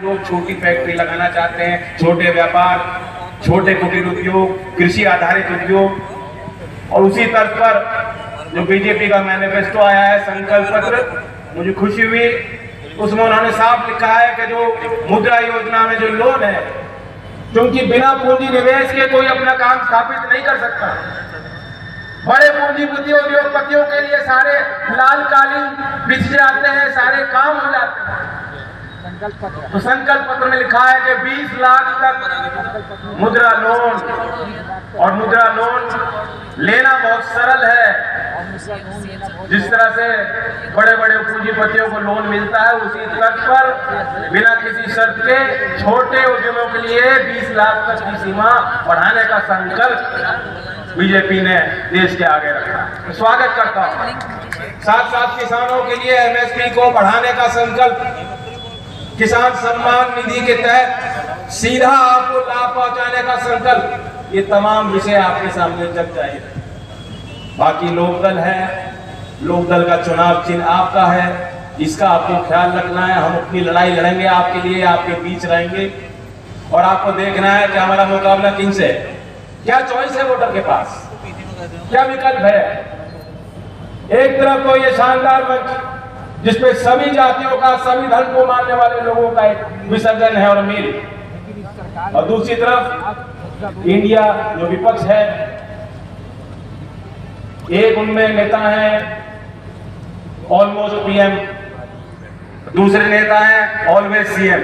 लोग छोटी फैक्ट्री लगाना चाहते हैं, छोटे व्यापार, छोटे कुटीर उद्योग, कृषि आधारित उद्योग। और उसी तर्ज पर जो बीजेपी का मैनिफेस्टो आया है, संकल्प पत्र, मुझे खुशी हुई। उसमें उन्होंने साफ लिखा है कि जो मुद्रा योजना में जो लोन है, क्योंकि बिना पूंजी निवेश के कोई अपना काम स्थापित नहीं कर सकता। बड़े पूंजीपति उद्योगपतियों के लिए सारे लाल कालीन बिछ जाते हैं, सारे काम हो जाते हैं। तो संकल्प पत्र में लिखा है कि 20 लाख तक मुद्रा लोन, और मुद्रा लोन लेना बहुत सरल है। जिस तरह से बड़े बड़े पूंजीपतियों को लोन मिलता है, उसी तर्ज पर बिना किसी शर्त के छोटे उद्यमों के लिए 20 लाख तक की सीमा बढ़ाने का संकल्प बीजेपी ने देश के आगे रखा। स्वागत करता हूँ। साथ साथ किसानों के लिए एमएसपी को बढ़ाने का संकल्प, किसान सम्मान निधि के तहत सीधा आपको लाभ पहुंचाने का संकल्प, ये तमाम विषय आपके सामने जग जाए। बाकी लोकदल है, लोकदल का चुनाव चिन्ह आपका है, इसका आपको ख्याल रखना है। हम अपनी लड़ाई लड़ेंगे आपके लिए, आपके बीच रहेंगे, और आपको देखना है कि हमारा मुकाबला किनसे है, क्या चॉइस है वोटर के पास, क्या विकल्प है। एक तरफ तो ये शानदार मंच जिसपे सभी जातियों का, सभी धर्म को मानने वाले लोगों का एक विसर्जन है और मिल, और दूसरी तरफ इंडिया जो विपक्ष है, एक उनमें नेता है ऑलमोस्ट पीएम, दूसरे नेता है ऑलवेज सीएम।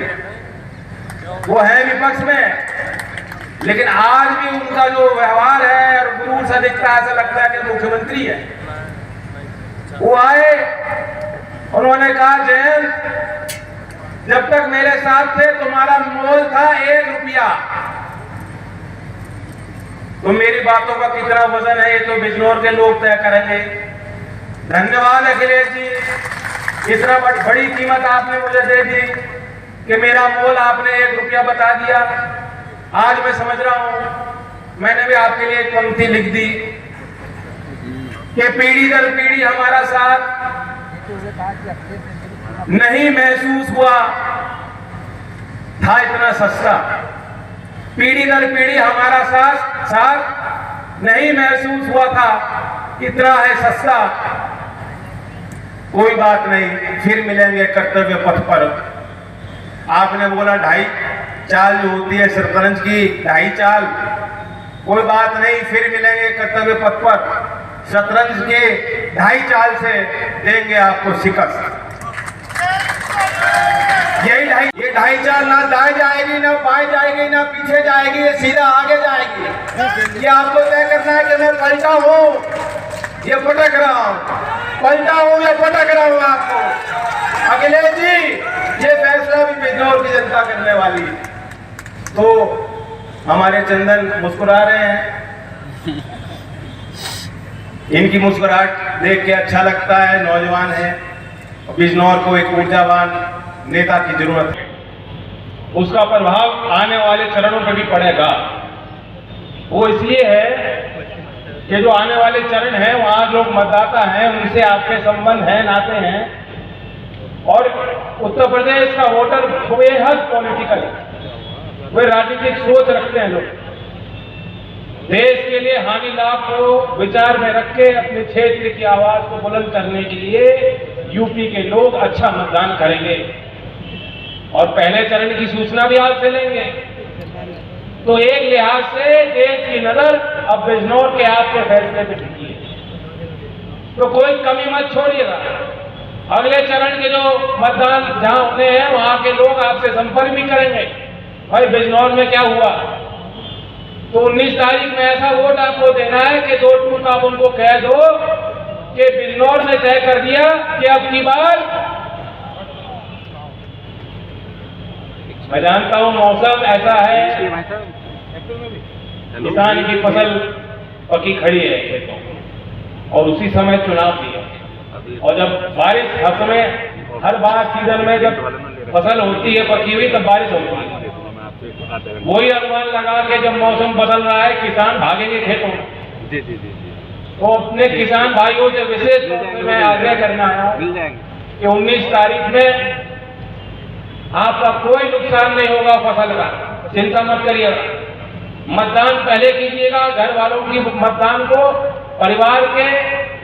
वो है विपक्ष में, लेकिन आज भी उनका जो व्यवहार है और गुरूर सा दिखता है, ऐसा लगता है कि मुख्यमंत्री है। वो आए, उन्होंने कहा जयंत, जब तक मेरे साथ थे तुम्हारा मोल था 1 रुपया। तो मेरी बातों का कितना वजन है ये तो बिजनौर के लोग तय करेंगे। धन्यवाद अखिलेश जी, इतना बड़ी कीमत आपने मुझे दे दी कि मेरा मोल आपने 1 रुपया बता दिया। आज मैं समझ रहा हूं, मैंने भी आपके लिए एक पंक्ति लिख दी कि पीढ़ी दर पीढ़ी हमारा साथ नहीं महसूस हुआ था इतना सस्ता। पीढ़ी दर पीढ़ी हमारा साथ नहीं महसूस हुआ था इतना है सस्ता। कोई बात नहीं, फिर मिलेंगे कर्तव्य पथ पर। आपने बोला 2.5 चाल जो होती है शतरंज की, 2.5 चाल, कोई बात नहीं, फिर मिलेंगे कर्तव्य पथ पर। शतरंज के 2.5 चाल से देंगे आपको शिकस्त। ये 2.5 चाल ना दाएं जाएगी, ना बाएं जाएगी, ना पीछे जाएगी, ये सीधा आगे जाएगी। ये आपको तय करना है कि मैं पलटा हूँ या पटक रहा हूँ, पलटा हूँ या पटक रहा हूँ आपको। अखिलेश जी, ये फैसला भी बिजनौर की जनता करने वाली है। तो हमारे चंदन मुस्कुरा रहे हैं, इनकी मुस्कुराहट देख के अच्छा लगता है। नौजवान है, बिजनौर को एक ऊर्जावान नेता की जरूरत है। उसका प्रभाव आने वाले चरणों पर भी पड़ेगा। वो इसलिए है कि जो आने वाले चरण हैं वहां लोग मतदाता हैं, उनसे आपके संबंध हैं, नाते हैं। और उत्तर प्रदेश का वोटर बेहद पॉलिटिकल, वे राजनीतिक सोच रखते हैं। लोग देश के लिए हानि लाभ को विचार में रख के अपने क्षेत्र की आवाज को बुलंद करने के लिए यूपी के लोग अच्छा मतदान करेंगे, और पहले चरण की सूचना भी आज से लेंगे। तो एक लिहाज से देश की नजर अब बिजनौर के आपके फैसले पे टिकी है। तो कोई कमी मत छोड़िएगा। अगले चरण के जो मतदान जहां होने हैं वहां के लोग आपसे संपर्क भी करेंगे, भाई बिजनौर में क्या हुआ। तो 19 तारीख में ऐसा वोट आपको देना है कि 2 टूक आप उनको कह दो कि बिजनौर ने तय कर दिया कि अब की बार, मैं जानता हूं मौसम ऐसा है, किसान की फसल पकी खड़ी है खेतों, और उसी समय चुनाव भी है। और जब बारिश हर समय, हर बार सीजन में जब फसल होती है पकी हुई, तब बारिश होती है। वही अनुमान लगा के जब मौसम बदल रहा है, किसान भागेंगे खेतों में। जी। तो अपने किसान भाइयों से विशेष तौर पर मैं आग्रह करना है कि 19 तारीख में आपका कोई नुकसान नहीं होगा फसल का, चिंता मत करिएगा। मतदान पहले कीजिएगा, घर वालों की मतदान को, परिवार के,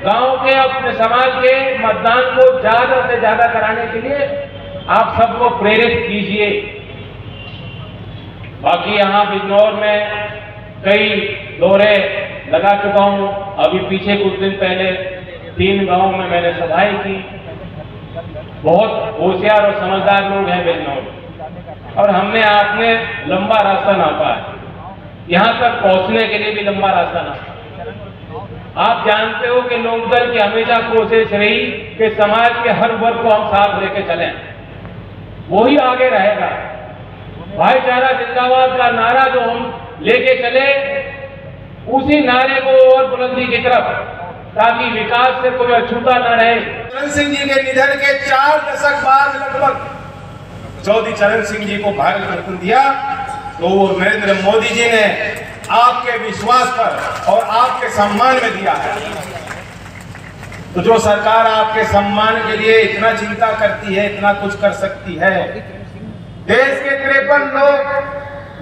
गांव के, अपने समाज के मतदान को ज्यादा से ज्यादा कराने के लिए आप सबको प्रेरित कीजिए। बाकी यहाँ बिजनौर में कई दौरे लगा चुका हूँ। अभी पीछे कुछ दिन पहले 3 गांव में मैंने सभाएं की। बहुत होशियार और समझदार लोग हैं बिजनौर, और हमने आपने लंबा रास्ता नापा है, यहाँ तक पहुंचने के लिए भी लंबा रास्ता नापा। आप जानते हो कि लोकदल की हमेशा कोशिश रही कि समाज के हर वर्ग को हम साथ लेके चलें, वही आगे रहेगा। भाईचारा जिंदाबाद का नारा जो हम लेके चले, उसी नारे को और बुलंदी की तरफ, ताकि विकास से कोई अछूता न रहे। चरण सिंह जी के निधन के 4 दशक बाद लगभग चौधरी चरण सिंह जी को भारत रत्न दिया, तो वो नरेंद्र मोदी जी ने आपके विश्वास पर और आपके सम्मान में दिया है। तो जो सरकार आपके सम्मान के लिए इतना चिंता करती है, इतना कुछ कर सकती है, देश के 53 लोग,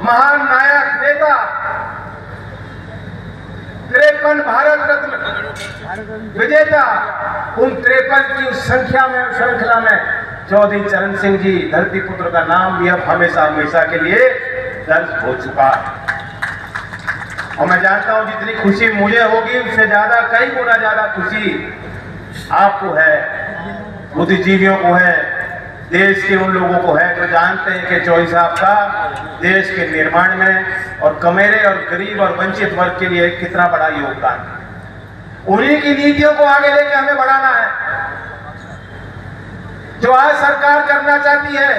महान नायक नेता, 53 भारत रत्न विजेता, उन 53 की उस संख्या में, श्रृंखला में चौधरी चरण सिंह जी धरती पुत्र का नाम भी अब हमेशा हमेशा के लिए दर्ज हो चुका है। और मैं जानता हूं जितनी खुशी मुझे होगी, उससे ज्यादा, कई गुना ज्यादा खुशी आपको है, बुद्धिजीवियों को है, देश के उन लोगों को है जो जानते हैं कि चौधरी साहब का देश के निर्माण में और कमेरे और गरीब और वंचित वर्ग के लिए कितना बड़ा योगदान है। उन्हीं की नीतियों को आगे लेके हमें बढ़ाना है, जो आज सरकार करना चाहती है।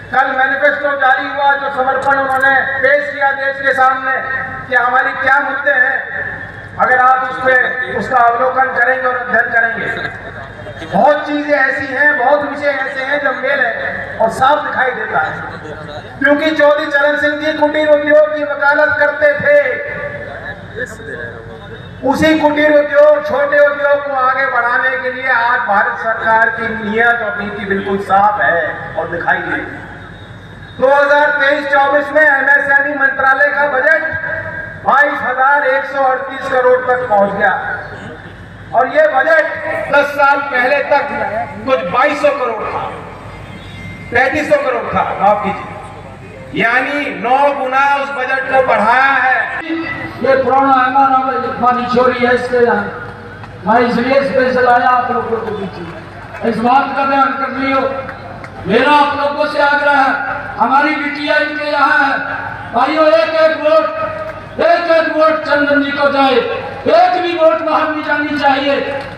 कल मैनिफेस्टो जारी हुआ, जो समर्पण उन्होंने पेश किया देश के सामने कि हमारी क्या मुद्दे हैं, अगर आप उसका अवलोकन करेंगे और अध्ययन करेंगे, बहुत चीजें ऐसी हैं, बहुत विषय ऐसे हैं जो मेल है और साफ दिखाई देता है। क्योंकि चौधरी चरण सिंह जी कुटीर उद्योग की वकालत करते थे, उसी कुटीर उद्योग, छोटे उद्योग को आगे बढ़ाने के लिए आज भारत सरकार की नीयत और नीति बिल्कुल साफ है और दिखाई देती। 2023-24 में एमएसएमई मंत्रालय का बजट 22,138 करोड़ तक पहुंच गया, और ये बजट 10 साल पहले तक कुछ 2200 करोड़ था, 3300 करोड़ था, माफ कीजिए, यानी 9 गुना उस बजट को बढ़ाया है। ये पुराना हमारी छोरी है, इसके मैं इसलिए स्पेशल आया आप लोगों के बीच में, इस बात का ध्यान कर लियो। मेरा आप लोगों से आग्रह है, हमारी बिटिया इनके यहाँ है, भाइयों एक एक वोट चंदन जी को जाए, एक भी वोट बाहर नहीं जानी चाहिए।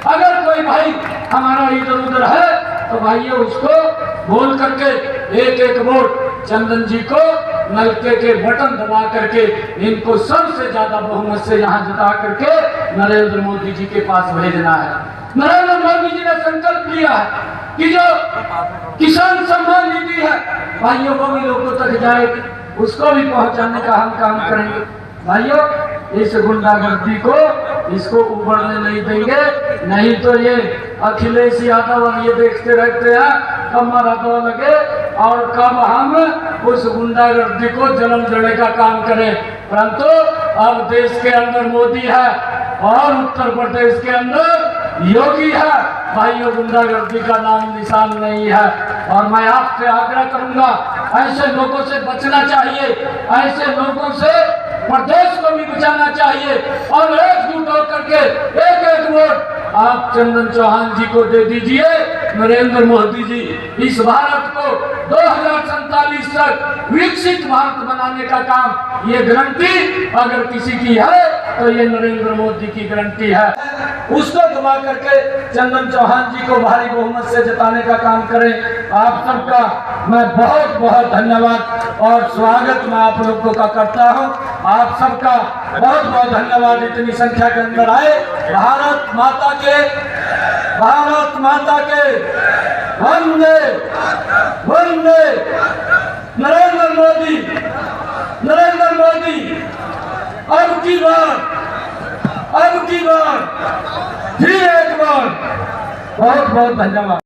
अगर कोई भाई हमारा इधर उधर है तो भाइयों उसको बोल करके एक वोट चंदन जी को नलके के बटन दबा करके इनको सबसे ज्यादा बहुमत से यहाँ जिता करके नरेंद्र मोदी जी के पास भेजना है। नरेंद्र मोदी जी ने संकल्प लिया है कि जो किसान सम्मान निधि है भाइयों वो भी लोगों तक जाएगी, उसको भी पहुंचाने का हम काम करेंगे। भाइयों इस गुंडागर्दी को इसको उभरने नहीं देंगे, नहीं तो ये अखिलेश यादव और ये देखते रहते हैं कब मराठा लगे और कब हम उस गुंडागर्दी को जन्म देने का काम करें। परंतु अब देश के अंदर मोदी है और उत्तर प्रदेश के अंदर योगी है, भाइयों गुंडागर्दी का नाम निशान नहीं है। और मैं आपसे आग्रह करूंगा, ऐसे लोगों से बचना चाहिए, ऐसे लोगों से प्रदेश को भी बचाना चाहिए, और एकजुट होकर के एक वोट आप चंदन चौहान जी को दे दीजिए। नरेंद्र मोदी जी इस भारत को 2047 तक विकसित भारत बनाने का काम, ये गारंटी अगर किसी की है तो ये नरेंद्र मोदी की गारंटी है। उसको दबा करके चंदन चौहान जी को भारी बहुमत से जिताने का काम करें। आप सबका मैं बहुत बहुत धन्यवाद और स्वागत मैं आप लोगों का करता हूं। आप सबका बहुत बहुत धन्यवाद, इतनी संख्या के अंदर आए। भारत माता के वंदे वंदे। नरेंद्र मोदी अब की बार फिर एक बार बहुत बहुत धन्यवाद।